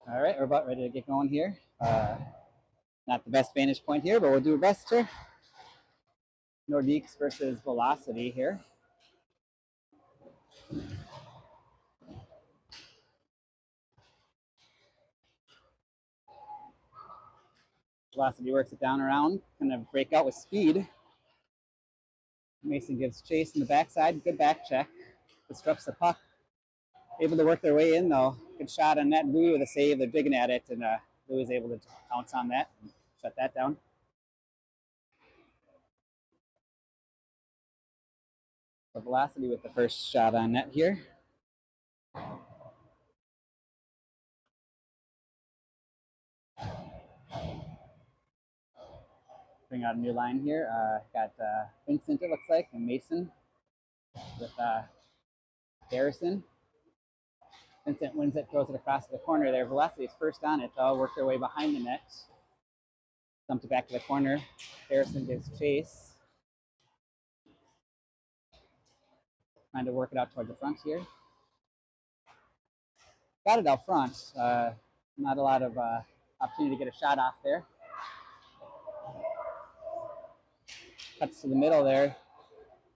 All right, we're about ready to get going here. Not the best vantage point here, but we'll do our best here. Nordiques versus Velocity here. Velocity works it down around, kind of break out with speed. Mason gives chase in the backside, good back check. Disrupts the puck. Able to work their way in though. Good shot on net. Louis with a save. They're digging at it, and Louis is able to pounce on that and shut that down. So Velocity with the first shot on net here. Bring out a new line here. Got Vincent, it looks like, and Mason with Harrison. Vincent wins it, throws it across the corner there. Velocity's first on it, though. Work their way behind the net. Dumped it back to the corner. Harrison gives chase. Trying to work it out towards the front here. Got it out front. Not a lot of opportunity to get a shot off there. Cuts to the middle there.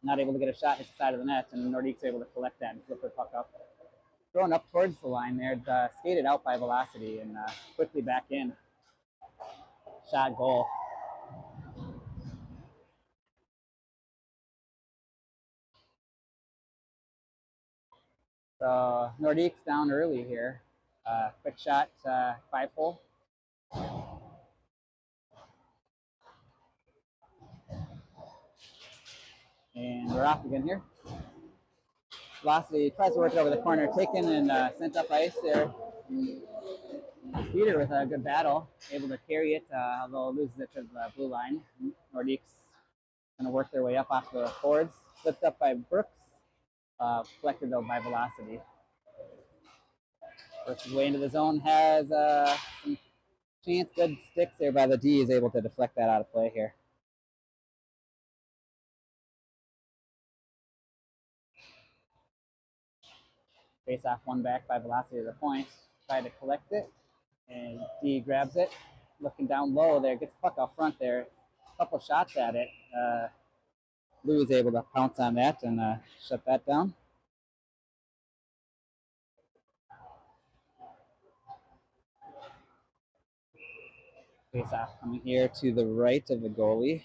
Not able to get a shot hit the side of the net, and Nordiques able to collect that and flip the puck up. Thrown up towards the line there, skated out by Velocity and quickly back in. Shot, goal. So Nordiques down early here. Quick shot, 5-hole. And we're off again here. Velocity tries to work it over the corner, taken and sent up ice there. Peter with a good battle, able to carry it, although loses it to the blue line. Nordiques going to work their way up off the boards. Flipped up by Brooks, collected though by Velocity. Works his way into the zone, has some chance, good sticks there by the D, is able to deflect that out of play here. Face off one back by Velocity to the point. Try to collect it, and D grabs it. Looking down low there, gets puck out front there. A couple shots at it. Lou is able to pounce on that and shut that down. Face off coming here to the right of the goalie.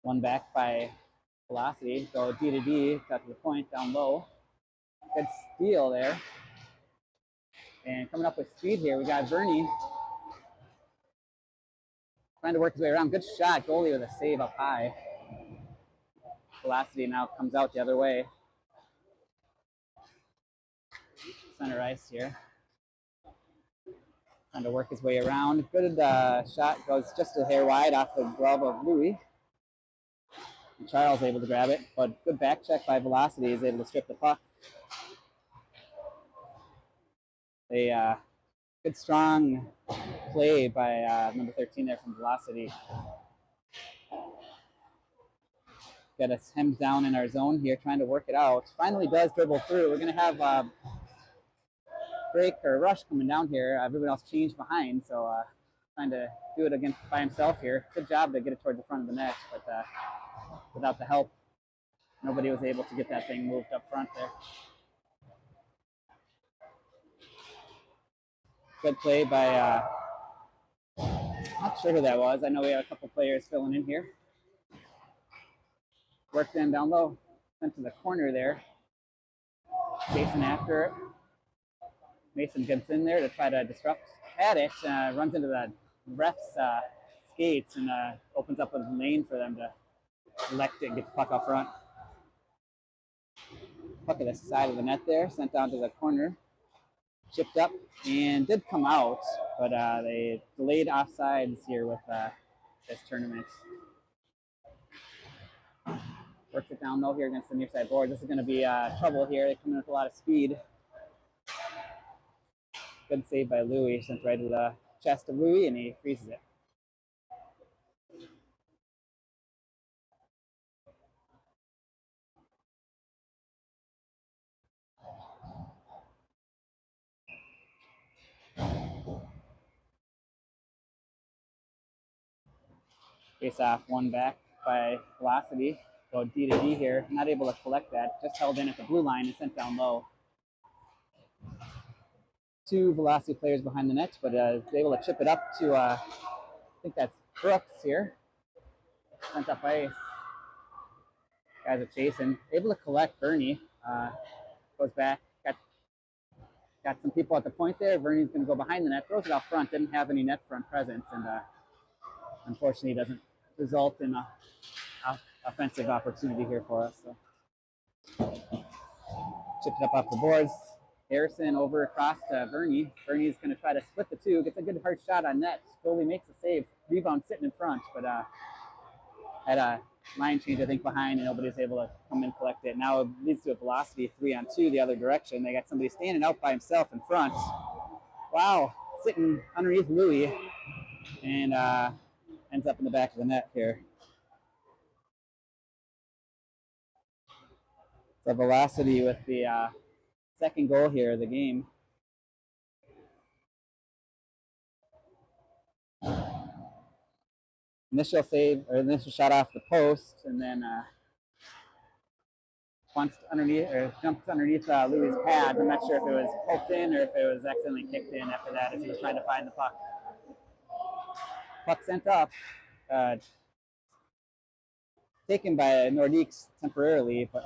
One back by Velocity. Go D to D, cut to the point down low. Good steal there. And coming up with speed here, we got Bernie trying to work his way around. Good shot. Goalie with a save up high. Velocity now comes out the other way. Center ice here. Trying to work his way around. Good shot. Goes just a hair wide off the glove of Louis. And Charles able to grab it, but good back check by Velocity, is able to strip the puck. A good strong play by number 13 there from Velocity. Got us hemmed down in our zone here, trying to work it out. Finally does dribble through. We're going to have break or rush coming down here. Everyone else changed behind, so trying to do it again by himself here. Good job to get it towards the front of the net, but without the help, nobody was able to get that thing moved up front there. Good play by, not sure who that was. I know we have a couple players filling in here. Worked in down low, sent to the corner there. Chasing after it. Mason gets in there to try to disrupt at it, runs into the ref's skates and opens up a lane for them to elect it and get the puck up front. Puck at the side of the net there, sent down to the corner. Chipped up and did come out, but they delayed offsides here with this tournament. Works it down low here against the near side boards. This is going to be trouble here. They come in with a lot of speed. Good save by Louis, sent right to the chest of Louis, and he freezes it. Face off, one back by Velocity. Go D to D here. Not able to collect that. Just held in at the blue line and sent down low. Two Velocity players behind the net, but able to chip it up to, I think that's Brooks here. Sent up ice. Guys are chasing. Able to collect Bernie. Goes back. Got some people at the point there. Vernie's going to go behind the net. Throws it out front. Didn't have any net front presence. And unfortunately doesn't result in a offensive opportunity here for us. So. Chipped it up off the boards. Harrison over across to Vernie. Vernie's going to try to split the two. Gets a good hard shot on net. Goalie makes a save. Rebound sitting in front, but had a line change, I think, behind, and nobody's able to come and collect it. Now it leads to a Velocity 3-on-2 the other direction. They got somebody standing out by himself in front. Wow, sitting underneath Louis, and ends up in the back of the net here. So Velocity with the second goal here of the game. Initial save, or initial shot off the post, and then jumped underneath Louis' pads. I'm not sure if it was poked in or if it was accidentally kicked in after that as he was trying to find the puck. Puck sent up, taken by Nordiques temporarily, but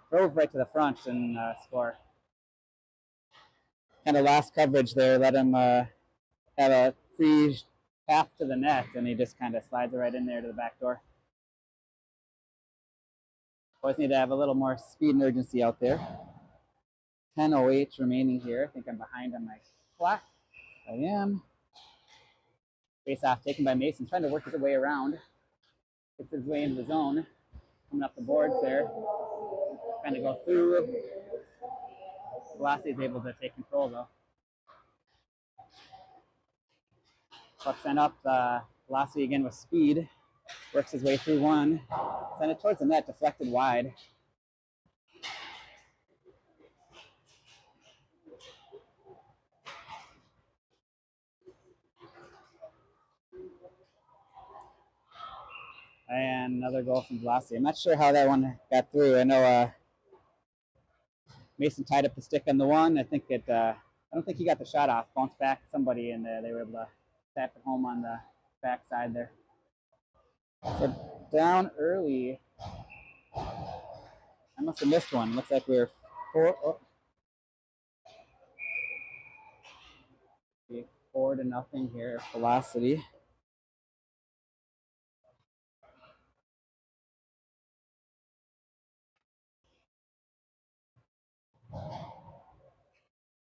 drove right to the front and score. Kind of lost coverage there, let him have a free path to the net, and he just kind of slides it right in there to the back door. Boys need to have a little more speed and urgency out there. 10:08 remaining here. I think I'm behind on my clock. I am. Face off taken by Mason, trying to work his way around. Gets his way into the zone. Coming up the boards there. Trying to go through. Velocity is able to take control though. Puck sent up. Velocity again with speed. Works his way through one. Send it towards the net, deflected wide. And another goal from Velocity. I'm not sure how that one got through. I know Mason tied up the stick on the one. I think I don't think he got the shot off. Bounced back to somebody, and they were able to tap it home on the backside there. So down early. I must have missed one. Looks like we were 4-0 here. Velocity.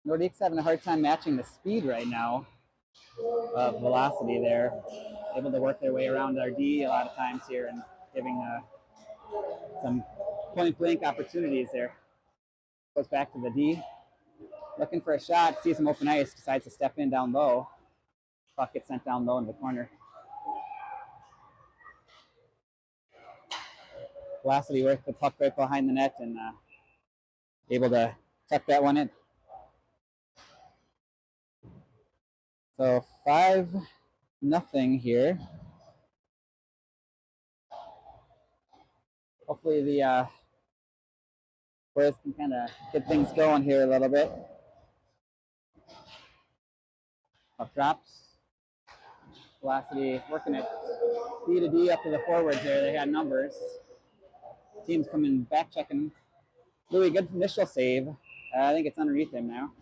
Nordiques having a hard time matching the speed right now of Velocity there. Able to work their way around our D a lot of times here and giving some point-blank opportunities there. Goes back to the D. Looking for a shot, sees some open ice, decides to step in down low. Puck gets sent down low in the corner. Velocity worked the puck right behind the net and able to tuck that one in. So 5-0 here. Hopefully the boys can kind of get things going here a little bit. Puck drops. Velocity working it D to D up to the forwards there. They had numbers. Team's coming back checking. Louis, good initial save. I think it's underneath him now.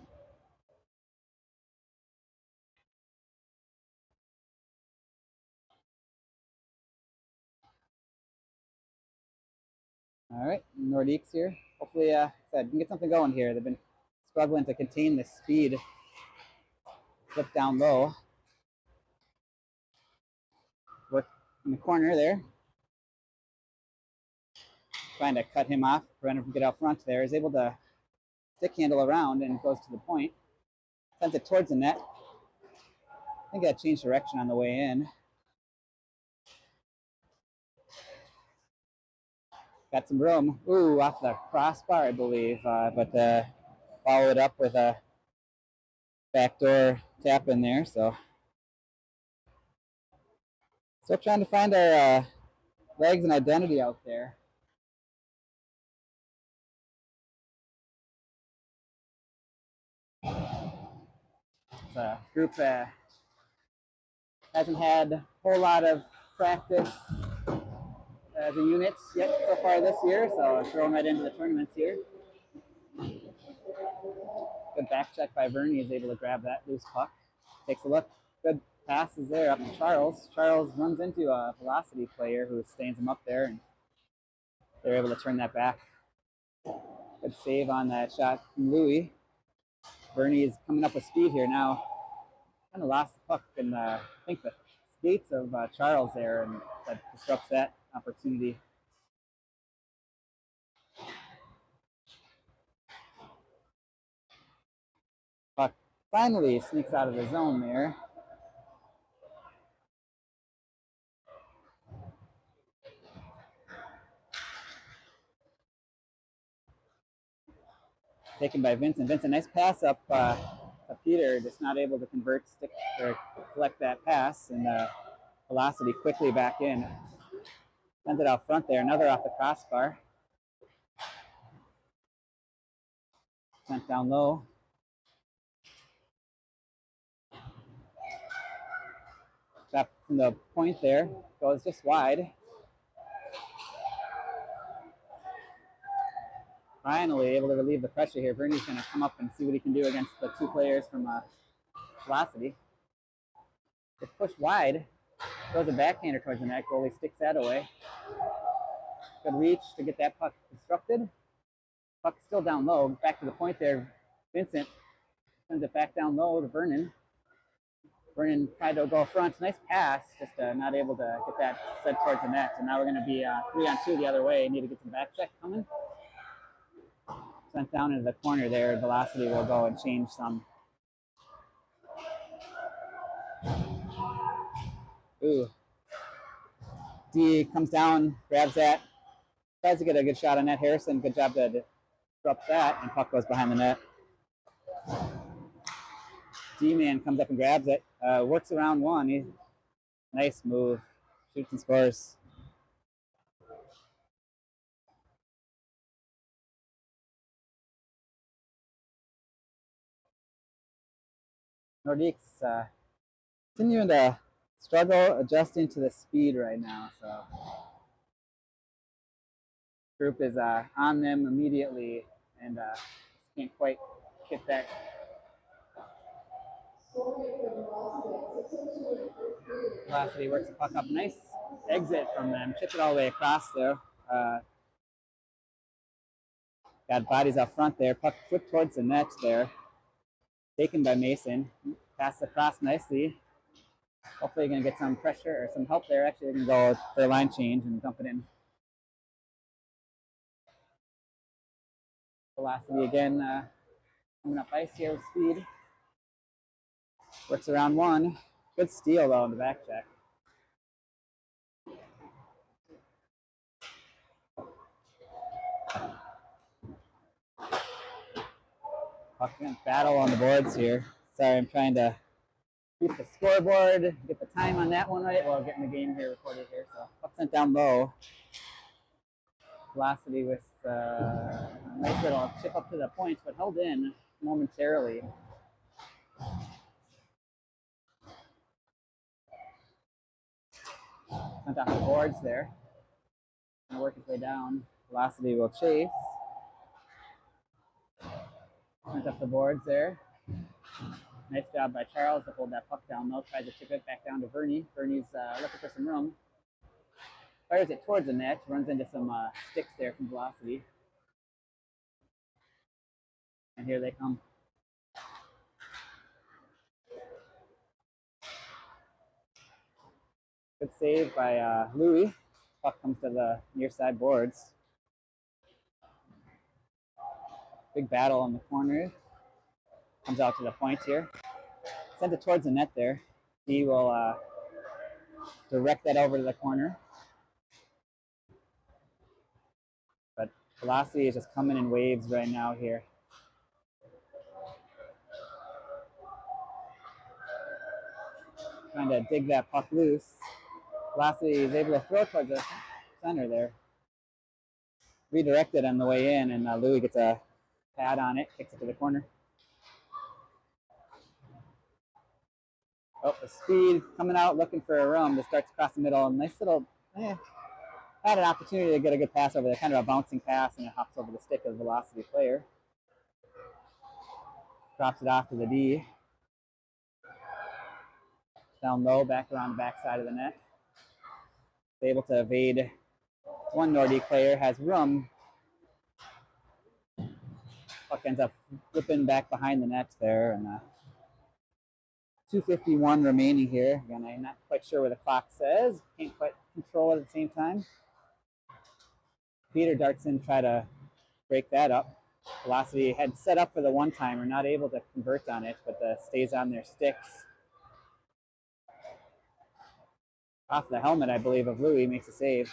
All right, Nordiques here. Hopefully, can get something going here. They've been struggling to contain the speed. Flip down low. Work in the corner there. Trying to cut him off, prevent him from getting out front there. Is able to stick handle around and goes to the point. Sends it towards the net. I think that changed direction on the way in. Got some room. Ooh, off the crossbar, I believe. But followed up with a backdoor tap in there. So Still trying to find our legs and identity out there. The group hasn't had a whole lot of practice as a unit yet so far this year, so throwing right into the tournaments here. Good back check by Vernie, is able to grab that loose puck. Takes a look. Good passes there up to Charles. Charles runs into a velocity player who stains him up there, and they're able to turn that back. Good save on that shot from Louis. Vernie is coming up with speed here now. Kind of lost the puck in I think the skates of Charles there, and that disrupts that opportunity. Puck finally sneaks out of the zone there. Taken by Vincent. Vincent, nice pass up to Peter, just not able to convert, stick, or collect that pass, and velocity quickly back in. Sends it out front there, another off the crossbar. Sent down low. Shot from the point there, goes just wide. Finally able to relieve the pressure here. Vernie's going to come up and see what he can do against the two players from Velocity. It's pushed wide. Throws a backhander towards the net. Goalie sticks that away. Good reach to get that puck disrupted. Puck still down low. Back to the point there. Vincent sends it back down low to Vernon. Vernon tried to go front. Nice pass. Just not able to get that set towards the net. And now we're going to be 3-on-2 the other way. Need to get some back check coming. Sent down into the corner there. Velocity will go and change some. Ooh. D comes down, grabs that, tries to get a good shot on net. Harrison, good job to disrupt that, and puck goes behind the net. D-man comes up and grabs it, works around one. Nice move, shoots and scores. Nordiques continuing to struggle adjusting to the speed right now, so group is on them immediately and can't quite get that. Velocity works the puck up. Nice exit from them. Chipped it all the way across there. Got bodies out front there. Puck flipped towards the net there. Taken by Mason. Passed across nicely. Hopefully you're going to get some pressure or some help there. Actually, they can go for a line change and dump it in. Velocity again coming up ice here with speed. Works around one. Good steal though in the back check. Battle on the boards here. Sorry, I'm trying to keep the scoreboard, get the time on that one right while getting the game here recorded here. So puck sent down low. Velocity with a nice little chip up to the points, but held in momentarily. Sent off the boards there. Gonna work its way down. Velocity will chase. Sent up the boards there. Nice job by Charles to hold that puck down low. Tries to chip it back down to Vernie. Vernie's looking for some room. Fires it towards the net. Runs into some sticks there from Velocity. And here they come. Good save by Louis. Puck comes to the near side boards. Big battle in the corner. Comes out to the point here. Sent it towards the net there. He will direct that over to the corner. But Velocity is just coming in waves right now here. Trying to dig that puck loose. Velocity is able to throw towards the center there. Redirected on the way in, and Louis gets a pad on it, kicks it to the corner. Oh, the speed coming out, looking for a room. Just starts across the middle. Nice little, had an opportunity to get a good pass over there. Kind of a bouncing pass, and it hops over the stick of the Velocity player. Drops it off to the D. Down low, back around the back side of the net. Able to evade one Nordique player, has room. Puck ends up flipping back behind the net there, and 2:51 remaining here. Again, I'm not quite sure what the clock says. Can't quite control it at the same time. Peter darts in, try to break that up. Velocity had set up for the one-timer, not able to convert on it, but stays on their sticks. Off the helmet, I believe, of Louis, makes a save.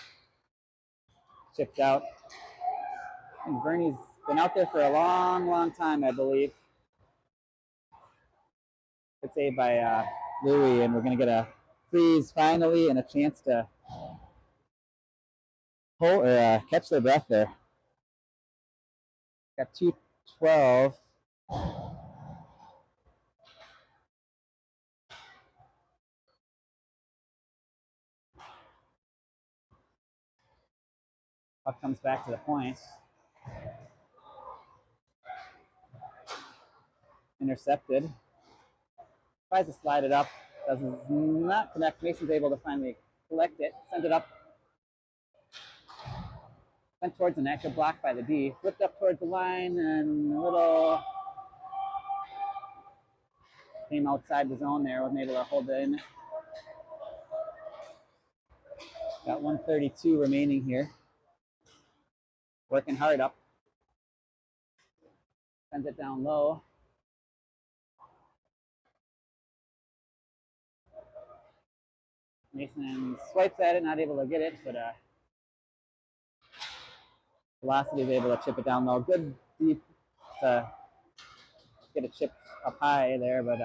Chipped out. And Verney's been out there for a long, long time, I believe. Good save by Louis, and we're going to get a freeze finally and a chance to hold or catch their breath there. Got 2:12. Puck comes back to the point. Intercepted. Tries to slide it up. Does not connect. Mason's able to finally collect it. Send it up. Went towards the net. Good block by the D. Flipped up towards the line and a little came outside the zone there. Wasn't able to hold it in. Got 1:32 remaining here. Working hard up. Sends it down low. Mason swipes at it, not able to get it, but Velocity is able to chip it down low. Good deep to get a chip up high there, but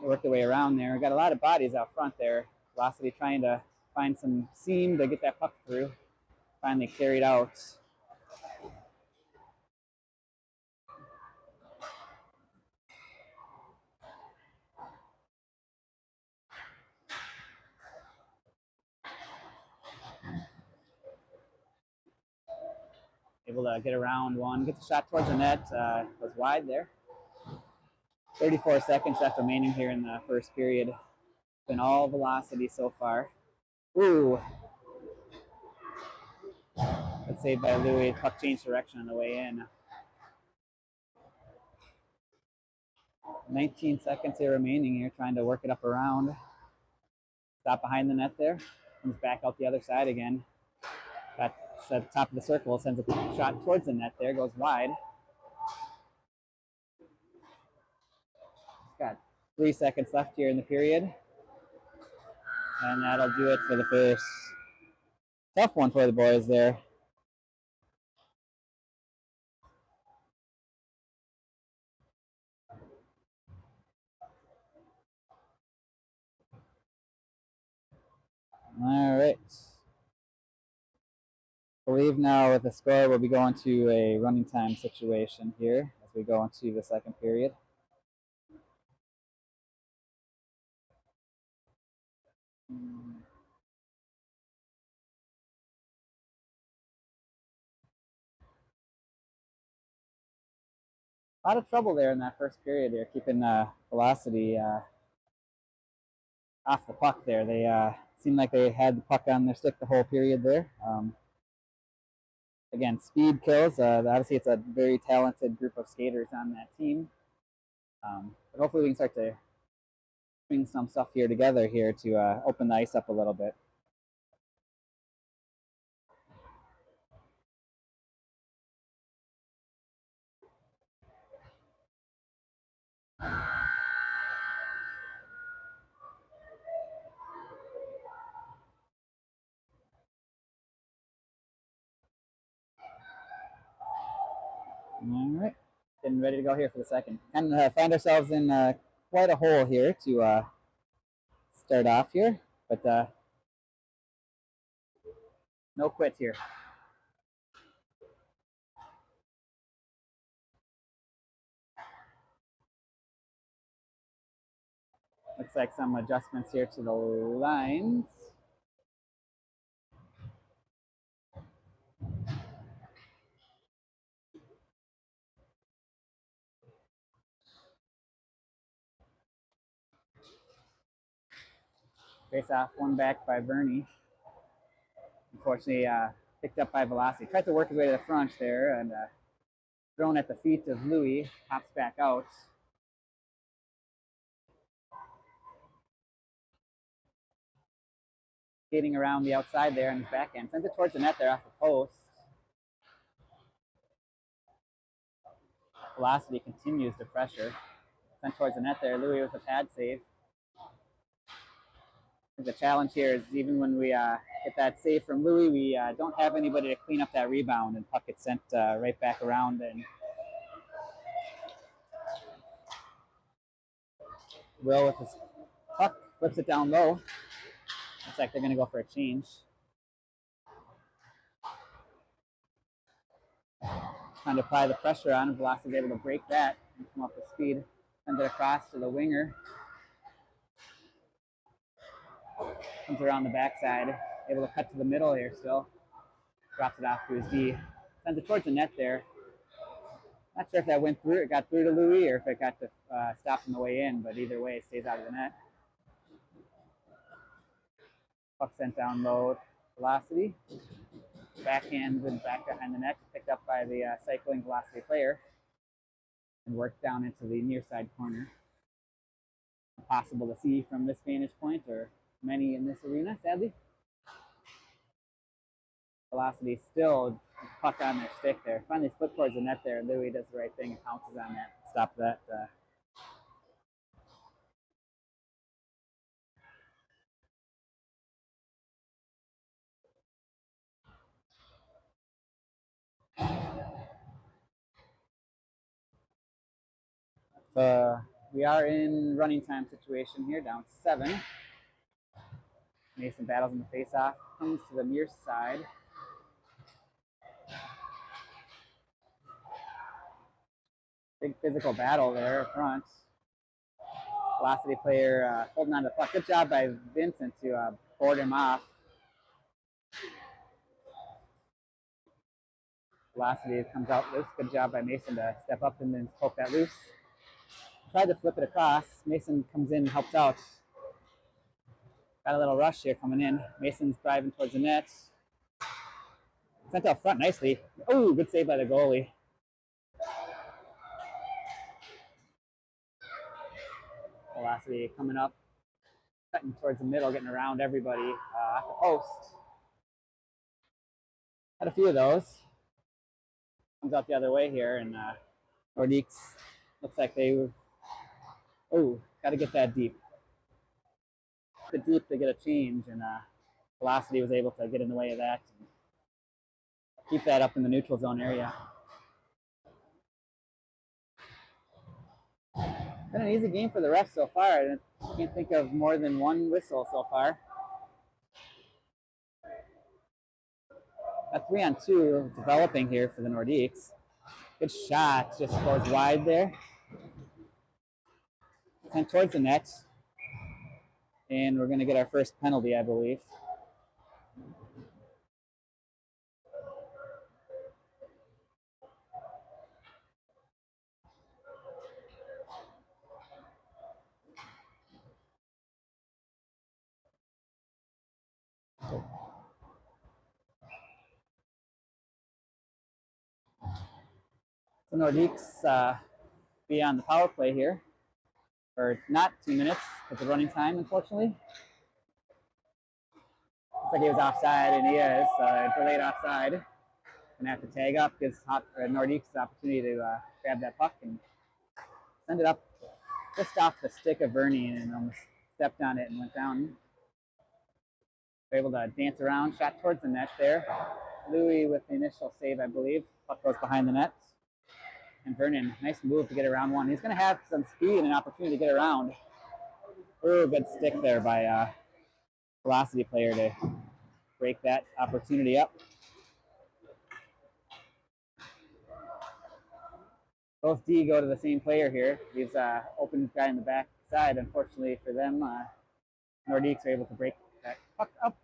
work their way around there. Got a lot of bodies out front there. Velocity trying to find some seam to get that puck through. Finally carried out. Able to get around one, get the shot towards the net, was wide there. 34 seconds left remaining here in the first period. Been all Velocity so far. Ooh. Good save by Louis. Puck changed direction on the way in. 19 seconds here remaining here, trying to work it up around. Stop behind the net there. Comes back out the other side again. Got at the top of the circle, sends a shot towards the net there, goes wide. Got 3 seconds left here in the period. And that'll do it for the first. Tough one for the boys there. All right. I believe now with the score, we'll be going to a running time situation here as we go into the second period. A lot of trouble there in that first period there, keeping Velocity off the puck there. They seemed like they had the puck on their stick the whole period there. Again, speed kills. Obviously, it's a very talented group of skaters on that team. But hopefully, we can start to bring some stuff here together here to open the ice up a little bit. All right, getting ready to go here for the second. And find ourselves in quite a hole here to start off here, but no quit here. Looks like some adjustments here to the lines. Face off, one back by Bernie. Unfortunately, picked up by Velocity. Tried to work his way to the front there and thrown at the feet of Louis. Pops back out. Skating around the outside there on his backhand. Sends it towards the net there off the post. Velocity continues to pressure. Sent towards the net there. Louis with a pad save. The challenge here is even when we get that save from Louis, we don't have anybody to clean up that rebound, and puck gets sent right back around. And Will with his puck flips it down low. Looks like they're going to go for a change. Trying to apply the pressure on, and Velocity's able to break that and come up with speed. Sends it across to the winger. Comes around the backside, able to cut to the middle here still. Drops it off to his D. Sends it towards the net there. Not sure if that went through, it got through to Louis, or if it got stopped on the way in, but either way, it stays out of the net. Puck sent down low, Velocity. Backhand and back behind the net, picked up by the cycling Velocity player, and worked down into the near side corner. Impossible to see from this vantage point, or many in this arena, sadly. Velocity still puck on their stick there. Finally flipped towards the net there. Louis does the right thing and pounces on that. Stop that. So we are in running time situation here, down 7. Mason battles in the face-off. Comes to the near side. Big physical battle there up front. Velocity player holding on to the puck. Good job by Vincent to board him off. Velocity comes out loose. Good job by Mason to step up and then poke that loose. Tried to flip it across. Mason comes in and helps out. Got a little rush here coming in. Mason's driving towards the net. Sent out front nicely. Oh, good save by the goalie. Velocity coming up, cutting towards the middle, getting around everybody off the post. Had a few of those. Comes out the other way here, and Nordiques looks like they were. Oh, got to get that deep. The deep to get a change, and Velocity was able to get in the way of that. And keep that up in the neutral zone area. Been an easy game for the refs so far. I can't think of more than one whistle so far. A 3-on-2 developing here for the Nordiques. Good shot, just goes wide there. Sent towards the net. And we're going to get our first penalty, I believe. The Nordiques be on the power play here, or not 2 minutes because of running time, unfortunately. Looks like he was offside, and he is delayed offside. Gonna have to tag up, gives Nordiques the opportunity to grab that puck and send it up just off the stick of Vernie, and almost stepped on it and went down. They're able to dance around, shot towards the net there. Louis with the initial save, I believe. Puck goes behind the net. And Vernon, nice move to get around one. He's going to have some speed and an opportunity to get around. Oh, good stick there by Velocity player to break that opportunity up. Both D go to the same player here. He's open guy in the back side. Unfortunately for them, Nordiques are able to break that puck up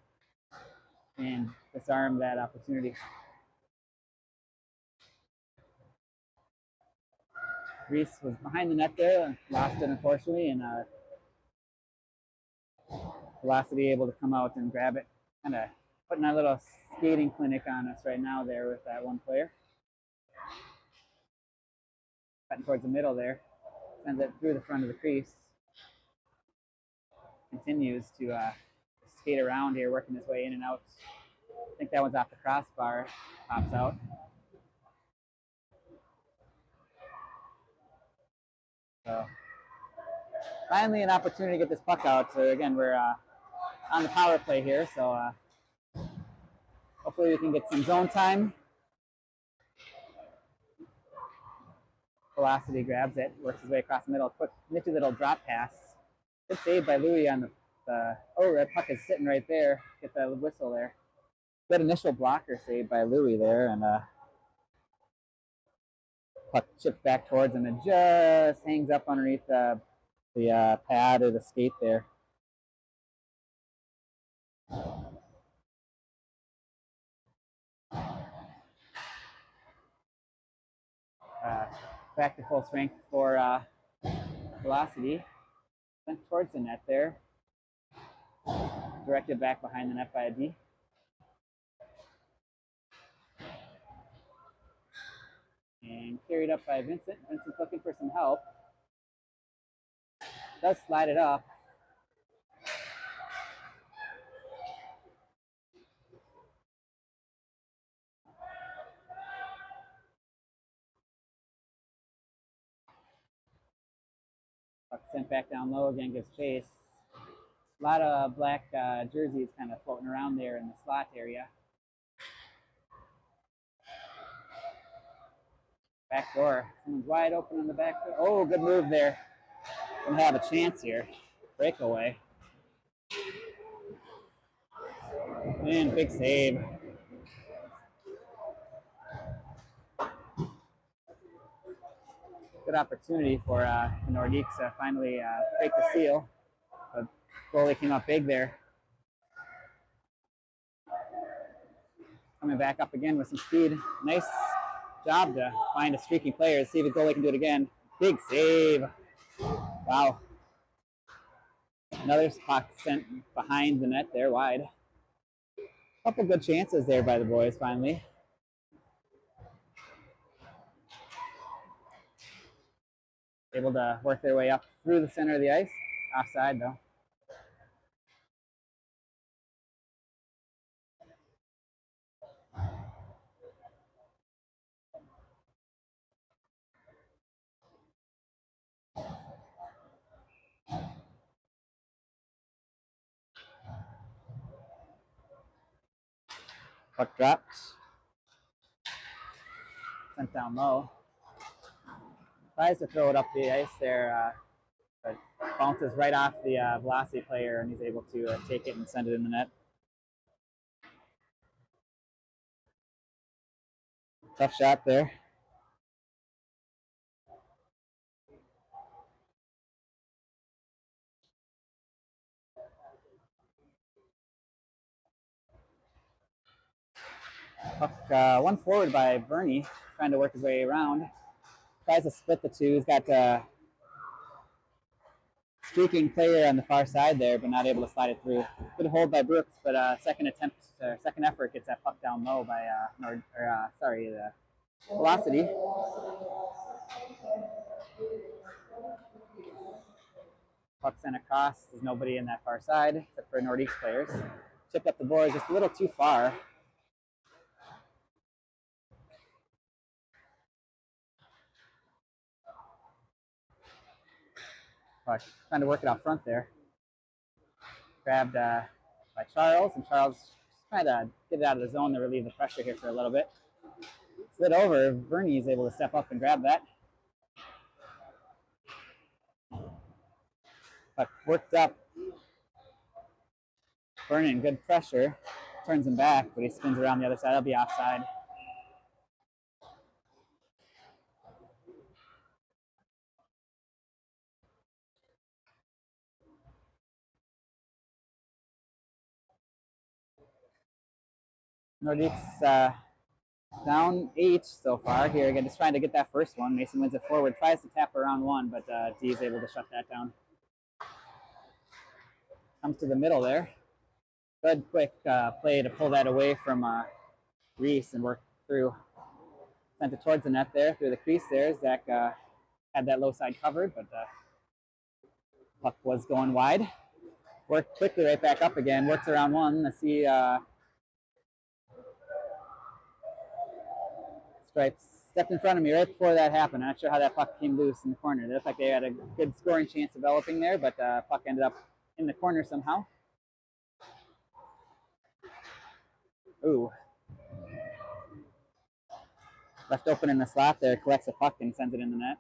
and disarm that opportunity. Reese was behind the net there, lost it unfortunately, and Velocity able to come out and grab it. Kind of putting a little skating clinic on us right now there with that one player. Cutting towards the middle there. Sends it through the front of the crease. Continues to skate around here, working his way in and out. I think that one's off the crossbar. Pops out. So finally an opportunity to get this puck out. So again, we're on the power play here, so hopefully we can get some zone time. Velocity grabs it, works his way across the middle. Quick, nifty little drop pass. Good save by Louis on the oh, that puck is sitting right there. Get the whistle there. Good initial blocker save by Louis there, and puck chipped back towards him and just hangs up underneath the pad or the skate there. Back to full strength for Velocity. Sent towards the net there. Directed back behind the net by a D. And carried up by Vincent. Vincent's looking for some help. Does slide it up. Puck sent back down low again, gives chase. A lot of black jerseys kind of floating around there in the slot area. Back door. Someone's wide open on the back door. Oh, good move there. Gonna have a chance here. Breakaway. And big save. Good opportunity for the Nordiques to finally break the seal. The goalie came up big there. Coming back up again with some speed. Nice job to find a streaking player. See if the goalie can do it again. Big save. Wow. Another puck sent behind the net there, wide. Couple good chances there by the boys finally. Able to work their way up through the center of the ice. Offside though. Puck dropped. Sent down low. Tries to throw it up the ice there, but bounces right off the Velocity player, and he's able to take it and send it in the net. Tough shot there. Puck one forward by Bernie, trying to work his way around. Tries to split the two. He's got a streaking player on the far side there, but not able to slide it through. Good hold by Brooks, but second effort gets that puck down low by the Velocity. Puck sent across. There's nobody in that far side except for Nordiques players. Chipped up the boards just a little too far. Puck trying to work it out front there. Grabbed by Charles, and Charles trying to get it out of the zone to relieve the pressure here for a little bit. slid over. Bernie is able to step up and grab that. Puck worked up. Vernon, good pressure. Turns him back, but he spins around the other side. That'll be offside. Nordiques down 8 so far here. Again, just trying to get that first one. Mason wins it forward, tries to tap around one, but D is able to shut that down. Comes to the middle there. Good quick play to pull that away from Reese and work through. Sent it towards the net there, through the crease there. Zach had that low side covered, but puck was going wide. Worked quickly right back up again. Works around one. Let's see Stripes stepped in front of me right before that happened. I'm not sure how that puck came loose in the corner. It looked like they had a good scoring chance developing there, but puck ended up in the corner somehow. Ooh. Left open in the slot there, collects a puck and sends it in the net.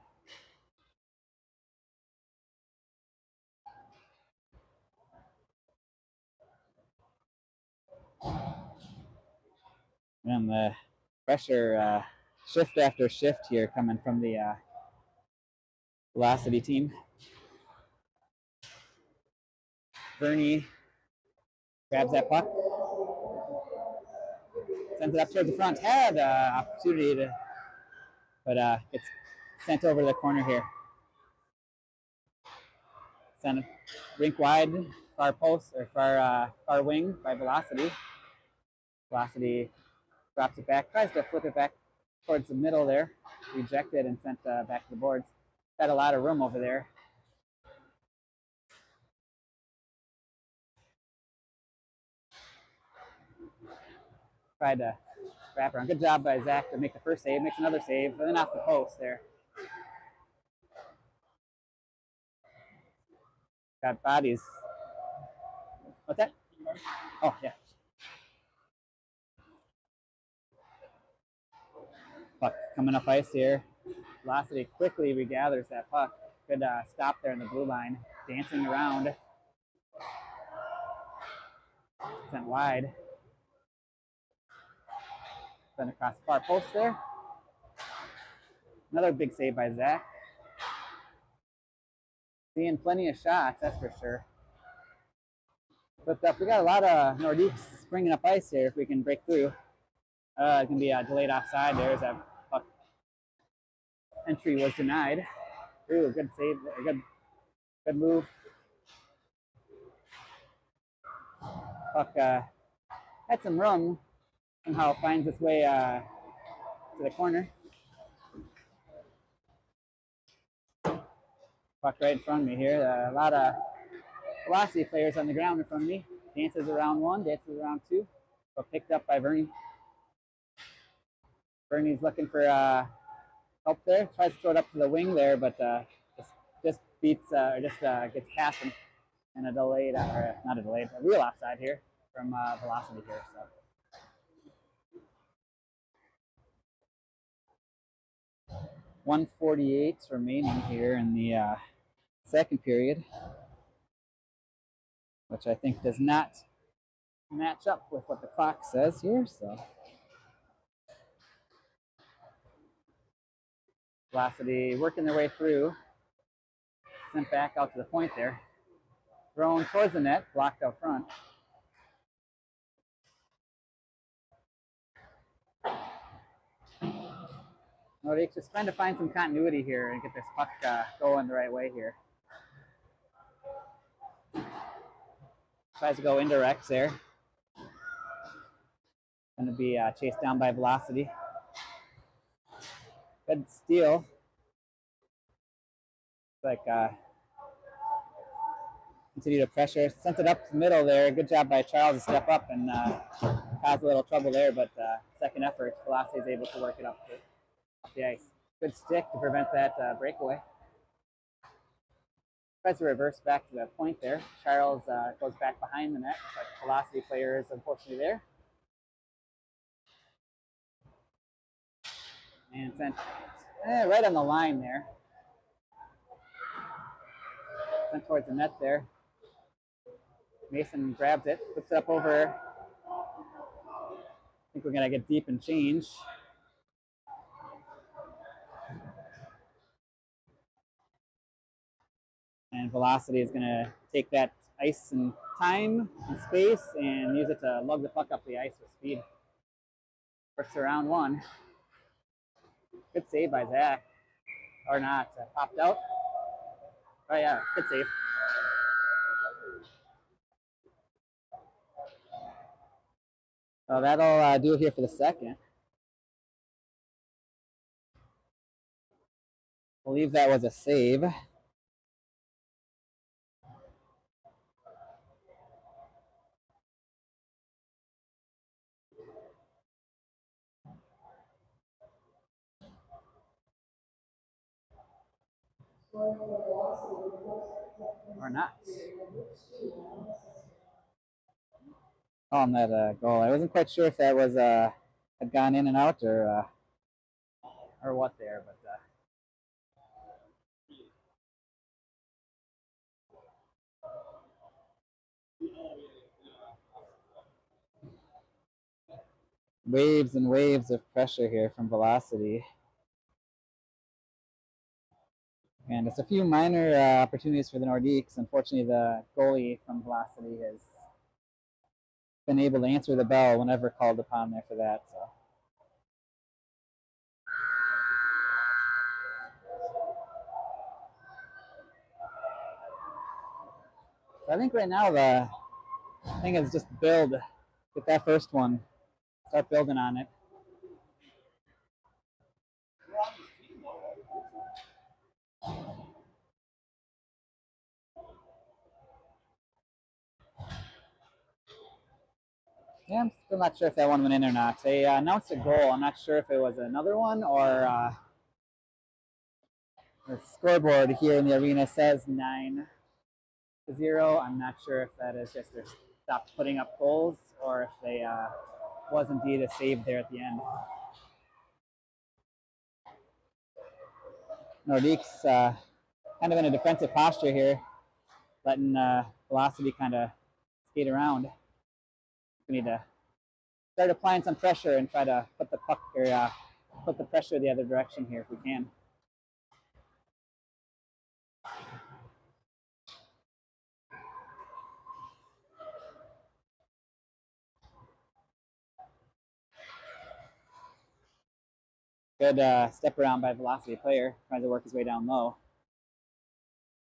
And the pressure shift after shift here coming from the Velocity team. Bernie grabs that puck, sends it up towards the front. Had opportunity to, but it's sent over to the corner here. Sent rink wide, far post or far wing by Velocity. Velocity drops it back, tries to flip it back towards the middle there, rejected and sent back to the boards. Had a lot of room over there. Tried to wrap around. Good job by Zach to make the first save. Makes another save, and then off the post there. Got bodies. What's that? Oh, yeah. Puck coming up ice here. Velocity quickly regathers that puck. Good stop there in the blue line. Dancing around. Sent wide. Then across the far post there. Another big save by Zach. Seeing plenty of shots, that's for sure. Flipped up. We got a lot of Nordiques bringing up ice here if we can break through. It can be a delayed offside. There's a puck. Entry was denied. Ooh, good save. Good move. Puck had some room. Somehow finds its way to the corner. Puck right in front of me here. A lot of Velocity players on the ground in front of me. Dances around one, dances around two. But picked up by Bernie. Bernie's looking for help there. Tries to throw it up to the wing there, but just beats or just gets past him. And a delayed, or not a delayed, a real offside here from Velocity here. So. .148 remaining here in the second period, which I think does not match up with what the clock says here. So Velocity working their way through, sent back out to the point there, thrown towards the net, blocked out front. Nordiques just trying to find some continuity here and get this puck going the right way here. Tries to go indirect there. Going to be chased down by Velocity. Good steal. Like continue to pressure. Sent it up the middle there. Good job by Charles to step up and cause a little trouble there, but second effort, Velocity is able to work it up the ice. Good stick to prevent that breakaway. Tries to reverse back to the point there. Charles goes back behind the net, but Velocity player is unfortunately there. And sent right on the line there. Sent towards the net there. Mason grabs it, puts it up over. I think we're going to get deep and change. And Velocity is going to take that ice and time and space and use it to lug the puck up the ice with speed. Works around one. Good save by Zach. Or not. Popped out. Oh, yeah. Good save. So that'll do it here for the second. I believe that was a save. Or not. On that goal. I wasn't quite sure if that was had gone in and out or what there, but waves and waves of pressure here from Velocity. And just a few minor opportunities for the Nordiques. Unfortunately, the goalie from Velocity has been able to answer the bell whenever called upon there for that. So. I think right now the thing is just build, get that first one, start building on it. Yeah, I'm still not sure if that one went in or not. They announced a goal. I'm not sure if it was another one or the scoreboard here in the arena says 9-0. I'm not sure if that is just they stopped putting up goals or if they was indeed a save there at the end. Nordiques kind of in a defensive posture here, letting Velocity kind of skate around. We need to start applying some pressure and try to put the puck or put the pressure the other direction here if we can. Good step around by Velocity player. Tries to work his way down low.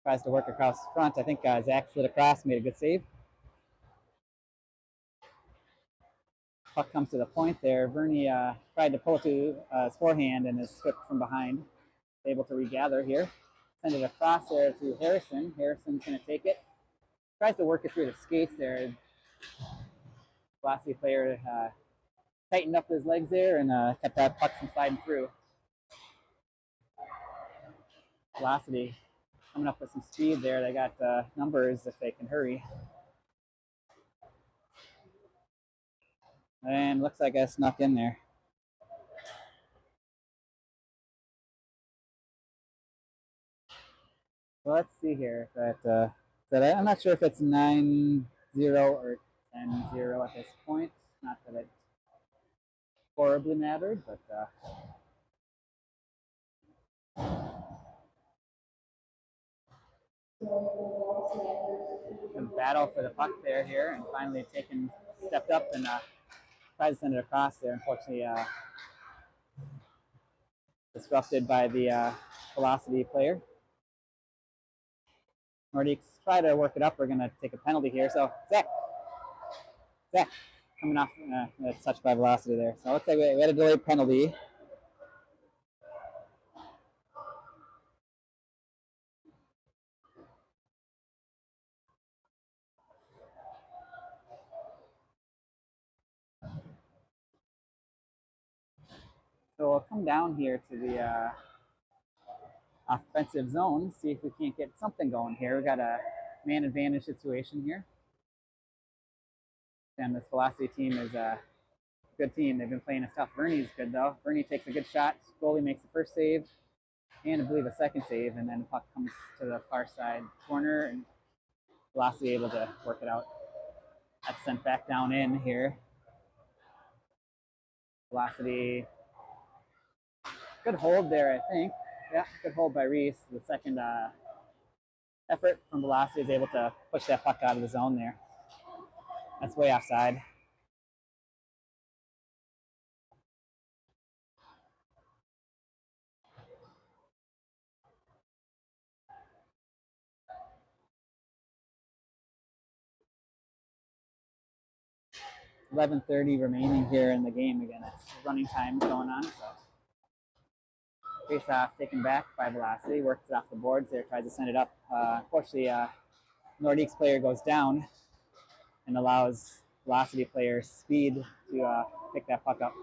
Tries to work across front. I think Zach slid across, made a good save. Puck comes to the point there. Verney tried to pull it to his forehand and is stripped from behind. Able to regather here. Send it across there to Harrison. Harrison's going to take it. Tries to work it through the skates there. Velocity player tightened up his legs there and kept that puck from sliding through. Velocity coming up with some speed there. They got numbers if they can hurry. And looks like I snuck in there. Well, let's see here. That I'm not sure if it's 9-0 or 10-0 at this point. Not that it horribly mattered, but battle for the puck there here, and finally stepped up and tried to send it across there. Unfortunately, disrupted by the Velocity player. Nordiques try to work it up. We're going to take a penalty here. So Zach coming off that's touched by Velocity there. So it looks like we had a delayed penalty. So we'll come down here to the offensive zone, see if we can't get something going here. We got a man advantage situation here. And this Velocity team is good good team. They've been playing us tough. Verney's good though. Verney takes a good shot. Goalie makes the first save, and I believe a second save, and then the puck comes to the far side corner, and Velocity able to work it out. That's sent back down in here. Velocity, good hold there, I think. Yeah, good hold by Reese. The second effort from Velocity is able to push that puck out of the zone there. That's way offside. .11:30 remaining here in the game again. It's running time going on. So face off taken back by Velocity, works it off the boards there, tries to send it up. Unfortunately, Nordiques player goes down and allows Velocity player Speed to pick that puck up.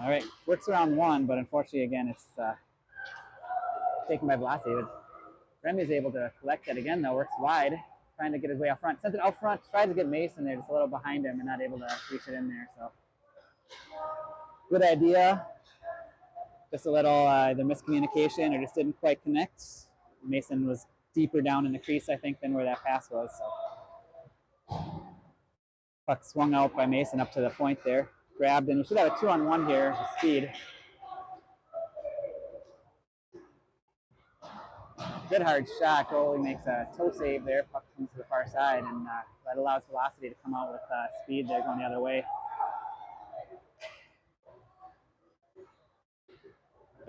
All right, works around one, but unfortunately, again, it's taken by Velocity. Remy is able to collect it again, though, works wide, trying to get his way out front. Sends it out front, tries to get Mason there, just a little behind him and not able to reach it in there. So good idea. Just a little either miscommunication or just didn't quite connect. Mason was deeper down in the crease, I think, than where that pass was. So puck swung out by Mason up to the point there. Grabbed, and we should have a 2-on-1 here with Speed. Good hard shot. Goalie makes a toe save there. Puck comes to the far side, and that allows Velocity to come out with Speed there going the other way.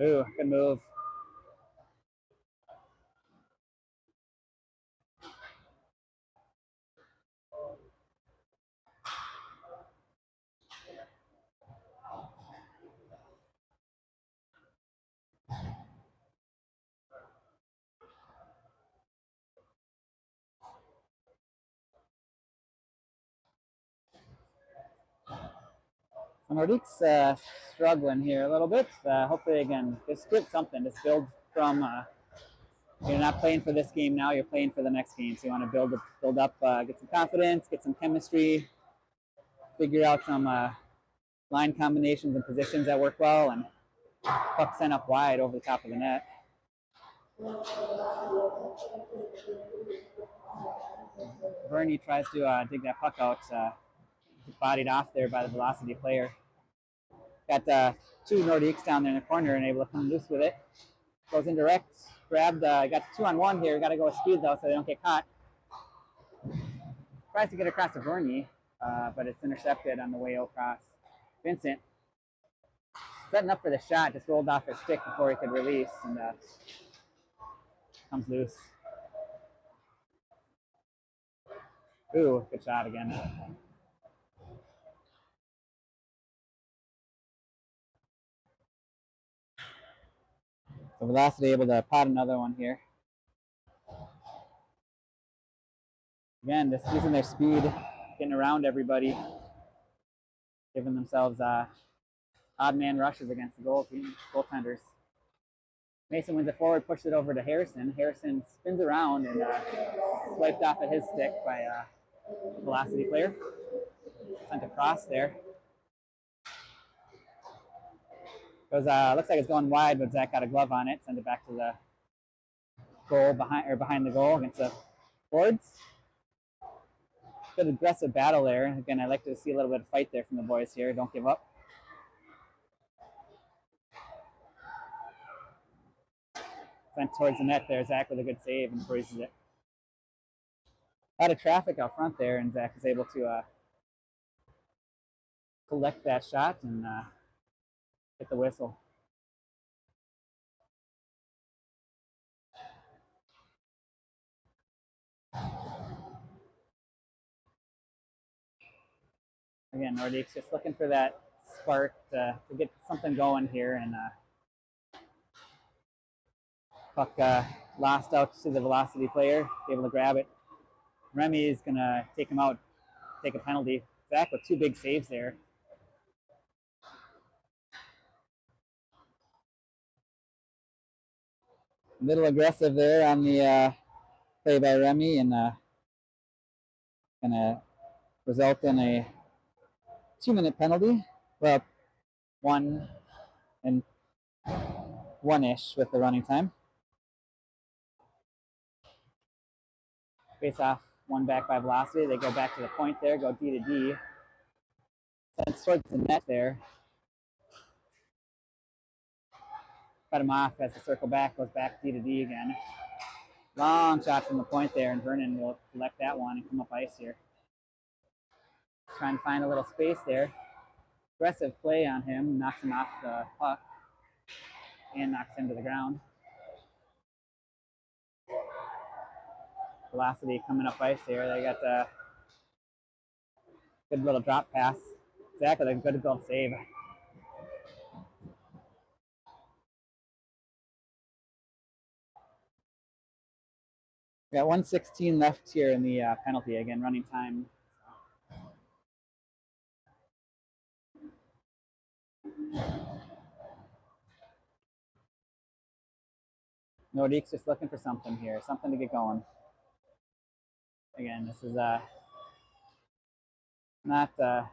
Ooh, good move. Nordiques struggling here a little bit. Hopefully, again, just get something. Just build from. You're not playing for this game now. You're playing for the next game. So you want to build up, get some confidence, get some chemistry, figure out some line combinations and positions that work well, and puck sent up wide over the top of the net. Verney tries to dig that puck out. Bodied off there by the Velocity player. Got two Nordiques down there in the corner and able to come loose with it. Goes indirect, grabbed, got 2-on-1 here. Got to go with Speed though so they don't get caught. Tries to get across to Verney, but it's intercepted on the way across. Vincent, setting up for the shot, just rolled off his stick before he could release and comes loose. Ooh, good shot again. So Velocity able to pot another one here. Again, just using their speed, getting around everybody, giving themselves odd man rushes against the goaltenders. Mason wins it forward, pushes it over to Harrison. Harrison spins around and swiped off at his stick by a Velocity player. Sent across there. Goes, looks like it's going wide, but Zach got a glove on it. Send it back to the goal behind the goal against the boards. Good aggressive battle there. Again, I like to see a little bit of fight there from the boys here. Don't give up. Sent towards the net there. Zach with a good save and freezes it. A lot of traffic out front there, and Zach is able to collect that shot and hit the whistle. Again, Nordiques just looking for that spark to get something going here, and puck lost out to the Velocity player, able to grab it. Remy is going to take him out, take a penalty. Zach with two big saves there. A little aggressive there on the play by Remy, and going to result in a 2-minute penalty. Well, 1-ish with the running time. Face off, one back by Velocity. They go back to the point there, go D to D. Sent towards the net there. Cut him off as the circle back, goes back D to D again. Long shot from the point there, and Vernon will collect that one and come up ice here. Trying to find a little space there. Aggressive play on him, knocks him off the puck and knocks him to the ground. Velocity coming up ice here. They got a good little drop pass. Exactly, a good goal save. We got 1:16 left here in the penalty. Again, running time. Nordiques just looking for something here, something to get going. Again, this is not the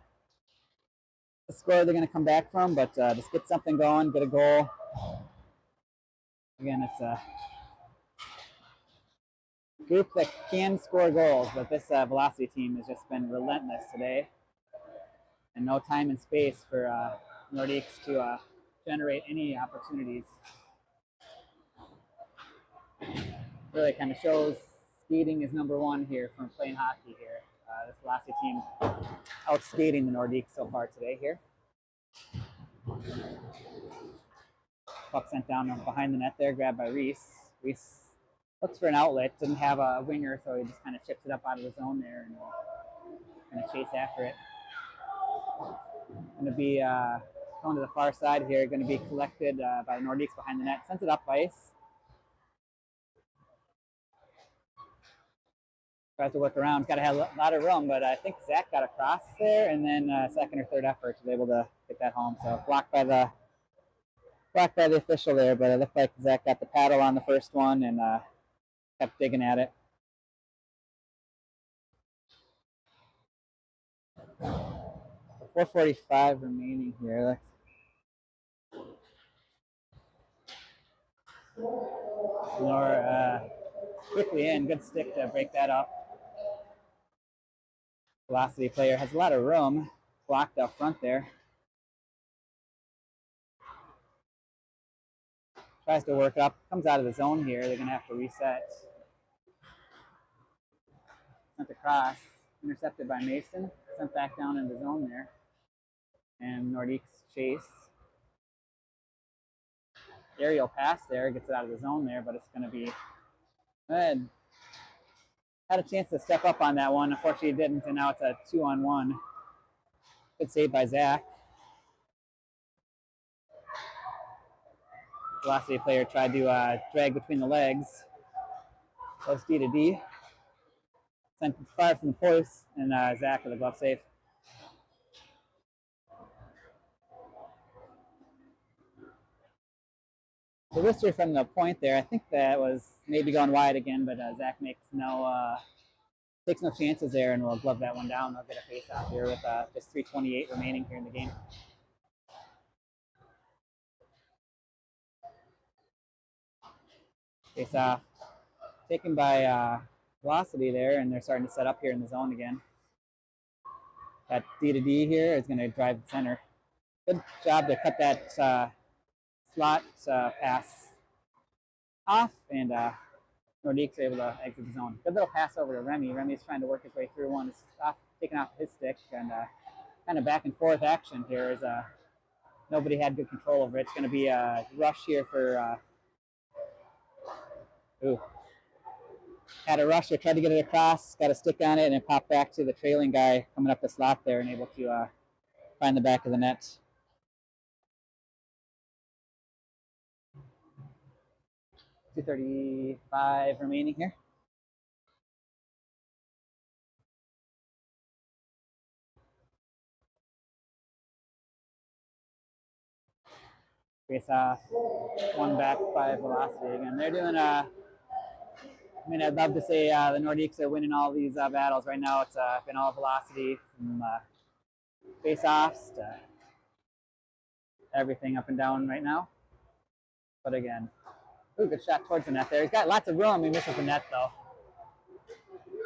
score they're going to come back from, but just get something going, get a goal. Again, it's a group that can score goals, but this Velocity team has just been relentless today, and no time and space for Nordiques to generate any opportunities. Really kind of shows skating is number one here from playing hockey here. This Velocity team outskating the Nordiques so far today here. Puck sent down behind the net there, grabbed by Reese. Reese looks for an outlet, didn't have a winger, so he just kind of chips it up out of the zone there and kind of chase after it. Going to be going to the far side here, going to be collected by the Nordiques behind the net. Sends it up ice. Tries to work around. Got to have a lot of room, but I think Zach got across there, and then second or third effort was able to get that home. So blocked by the official there, but it looked like Zach got the paddle on the first one and kept digging at it. So 4:45 remaining here. Let's quickly in. Good stick to break that up. Velocity player has a lot of room. Blocked up front there. Tries to work up. Comes out of the zone here. They're going to have to reset. Sent across. Intercepted by Mason. Sent back down in the zone there. And Nordiques chase. Aerial pass there. Gets it out of the zone there, but it's going to be good. Had a chance to step up on that one. Unfortunately, he didn't, and now it's a 2-on-1. Good save by Zach. Velocity player tried to drag between the legs. Goes D to D. Sent far from the post, and Zach with a glove save. So this year from the point there, I think that was maybe going wide again, but Zach takes no chances there, and we'll glove that one down. They'll get a face-off here with just 3:28 remaining here in the game. Face-off taken by Velocity there, and they're starting to set up here in the zone again. That D to D here is going to drive the center. Good job to cut that slot pass off, and Nordiques are able to exit the zone. Good little pass over to Remy. Remy's trying to work his way through one. It's taken off his stick, and kind of back and forth action here as nobody had good control over it. It's going to be a rush here for had a rush there, tried to get it across, got a stick on it, and it popped back to the trailing guy coming up the slot there and able to find the back of the net. .235 remaining here. Face off, one back by Velocity again. They're doing I mean, I'd love to say the Nordiques are winning all these battles. Right now, it's been all velocity from face-offs to everything up and down right now. But again, ooh, good shot towards the net there. He's got lots of room. He misses the net, though.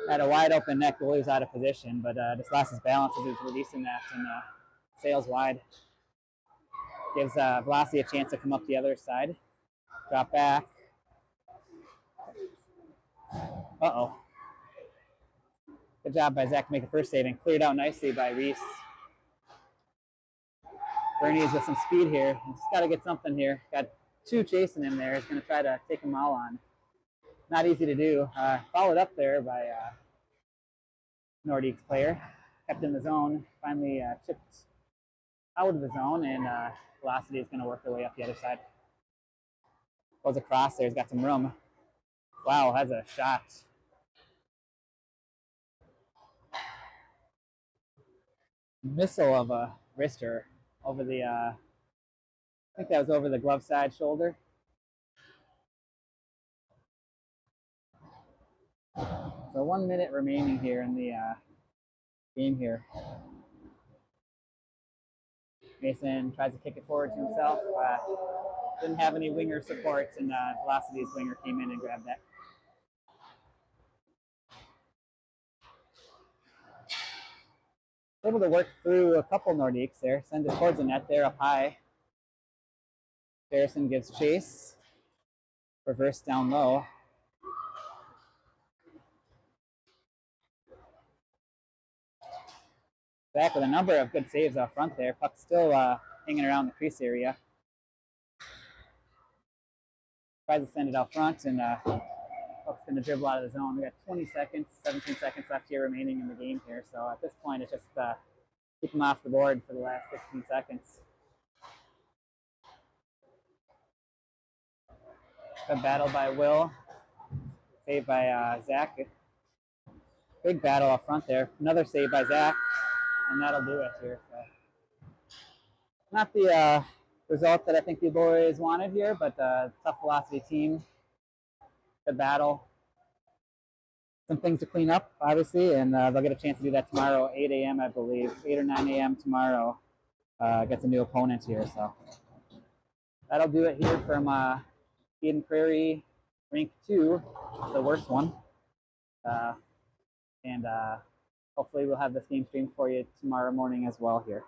Had a wide open net, goalie was out of position, but just lost his balance as he was releasing that and sails wide. Gives Velocity a chance to come up the other side. Drop back. Uh-oh. Good job by Zach to make the first save and cleared out nicely by Reese. Bernie's with some speed here. He's got to get something here. Got two chasing him there. He's going to try to take them all on. Not easy to do. Followed up there by Nordiques player. Kept in the zone. Finally chipped out of the zone, and Velocity is going to work their way up the other side. Goes across there. He's got some room. Wow, has a shot. Missile of a wrister over the, I think that was over the glove side shoulder. So 1 minute remaining here in the game here. Mason tries to kick it forward to himself. Didn't have any winger support, and Velocity's winger came in and grabbed that. Able to work through a couple Nordiques there. Send it towards the net there up high. Harrison gives chase. Reverse down low. Back with a number of good saves out front there. Puck still hanging around the crease area. Tries to send it out front, and Puck's going to dribble out of the zone. We got 20 seconds, 17 seconds left here remaining in the game here. So at this point, it's just keep them off the board for the last 15 seconds. Good battle by Will. Saved by Zach. Big battle up front there. Another save by Zach, and that'll do it here. So not the result that I think the boys wanted here, but tough Velocity team. Good battle. Some things to clean up, obviously, and they'll get a chance to do that tomorrow, 8 a.m., I believe. 8 or 9 a.m. tomorrow. Gets a new opponent here, so that'll do it here from Eden Prairie Rink 2, the worst one. And hopefully we'll have this game streamed for you tomorrow morning as well here.